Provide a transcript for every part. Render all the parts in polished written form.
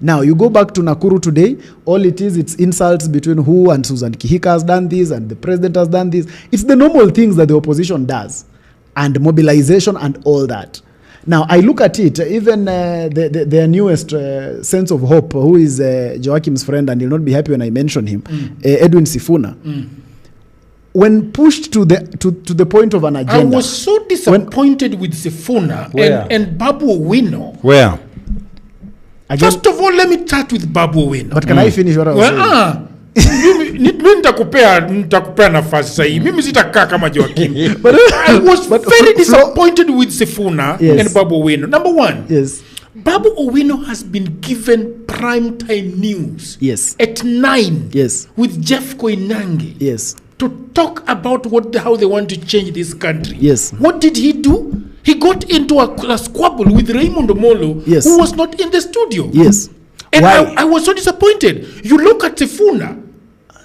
Now, you go back to Nakuru today, all it's insults between who and Susan Kihika has done this and the president has done this. It's the normal things that the opposition does, and mobilization and all that. Now, I look at it, even their newest sense of hope, who is Joachim's friend, and he'll not be happy when I mention him, Edwin Sifuna. When pushed to the point of an agenda. I was so disappointed with Sifuna and Babu Owino. Where? Again, first of all, let me start with Babu Owino. But can I finish what I was saying? Mimi nitakupea nafasi sahi. Mimi sitakaa kama Joaquim. I was very disappointed with Sifuna and Babu Owino. Number one, Babu Owino has been given prime time news at 9 with Jeff Koinange to talk about how they want to change this country. What did he do? He got into a squabble with Raymond Omolo, who was not in the studio. And I was so disappointed. You look at Sifuna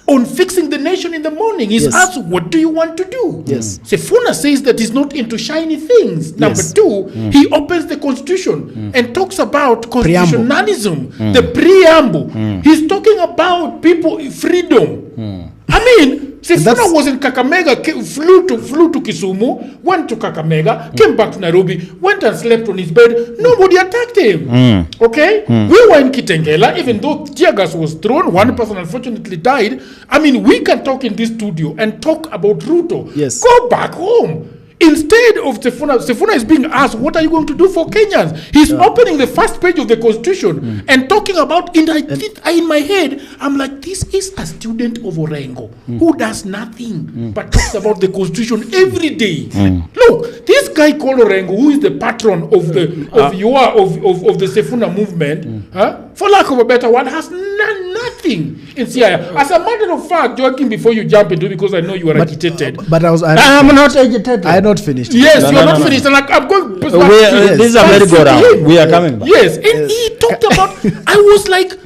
on Fixing the Nation in the morning. He's asked, what do you want to do? Sifuna says that he's not into shiny things. Number two, he opens the Constitution and talks about constitutionalism, the preamble. He's talking about people, freedom. I mean, Sifuna was in Kakamega, flew to Kisumu, went to Kakamega, came back to Nairobi, went and slept on his bed. Nobody attacked him. Okay? We were in Kitengela, even though tear gas was thrown, one person unfortunately died. I mean, we can talk in this studio and talk about Ruto. Go back home. Instead of Sifuna is being asked, what are you going to do for Kenyans? He's opening the first page of the Constitution and talking about, in my head, I'm like, this is a student of Orengo who does nothing but talks about the Constitution every day. Look, this guy called Orengo, who is the patron of the Sifuna movement, for lack of a better word, has nothing in CIA. As a matter of fact, Joaquin, before you jump into it, because I know you are agitated. But I'm not agitated. I not finished. Yes, you're not finished. And I'm going. This is a very good round. We are coming back. Yes, and he talked about. I was like,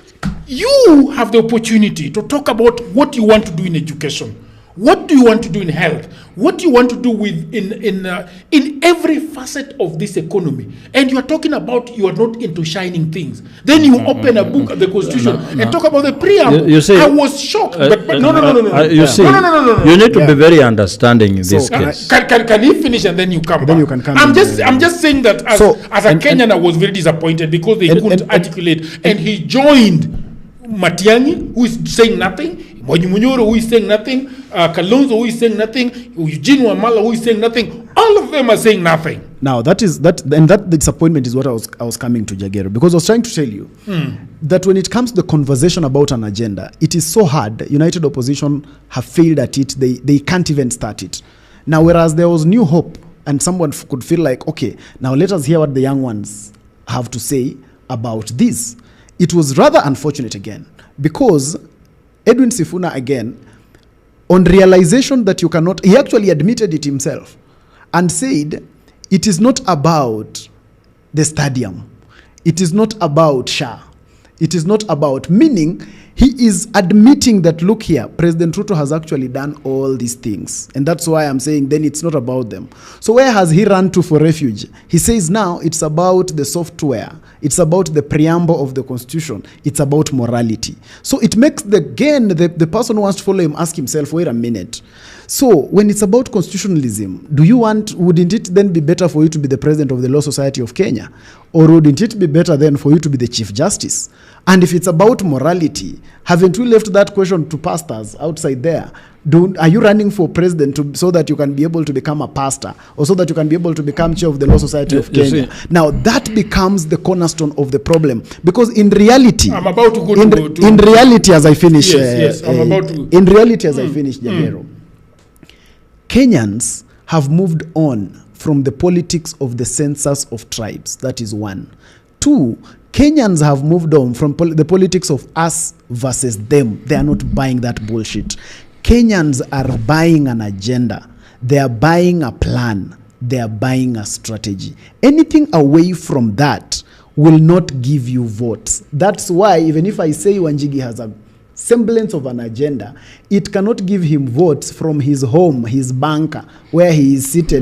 you have the opportunity to talk about what you want to do in education. What do you want to do in health? What do you want to do with in every facet of this economy? And you are talking about you are not into shining things. Then you open a book of the Constitution and talk about the preamble. You see, I was shocked. But no. You see, you need to be very understanding in this case. Can he finish and then you come back? Then you can come. I'm just saying that as a Kenyan, I was very disappointed because they couldn't articulate, and he joined Matiang'i, who is saying nothing. Munyoro, who is saying nothing, Kalonzo, who is saying nothing, Eugene Wamala, who is saying nothing. All of them are saying nothing. Now that disappointment is what I was coming to, Jagero, because I was trying to tell you that when it comes to the conversation about an agenda, it is so hard. United Opposition have failed at it. They can't even start it. Now, whereas there was new hope, and someone could feel like, okay, now let us hear what the young ones have to say about this. It was rather unfortunate again, because Edwin Sifuna, again, on realization that you cannot, he actually admitted it himself and said, it is not about the stadium. It is not about Shah. It is not about, meaning he is admitting that, look here, President Ruto has actually done all these things. And that's why I'm saying then it's not about them. So where has he run to for refuge? He says now it's about the software. It's about the preamble of the Constitution. It's about morality. So it makes the person who wants to follow him ask himself, wait a minute. So when it's about constitutionalism, wouldn't it then be better for you to be the president of the Law Society of Kenya? Or wouldn't it be better then for you to be the Chief Justice? And if it's about morality, haven't we left that question to pastors outside there? Are you running for president so that you can be able to become a pastor, or so that you can be able to become chair of the Law Society of Kenya? Now that becomes the cornerstone of the problem, because in reality, I'm about to go in reality, as I finish, I'm about to. In reality, as I finish, Jagero, Kenyans have moved on from the politics of the census of tribes. That is one. Two, Kenyans have moved on from the politics of us versus them. They are not buying that bullshit. Kenyans are buying an agenda. They are buying a plan. They are buying a strategy. Anything away from that will not give you votes. That's why even if I say Wanjigi has a semblance of an agenda, it cannot give him votes from his home, his bunker, where he is seated.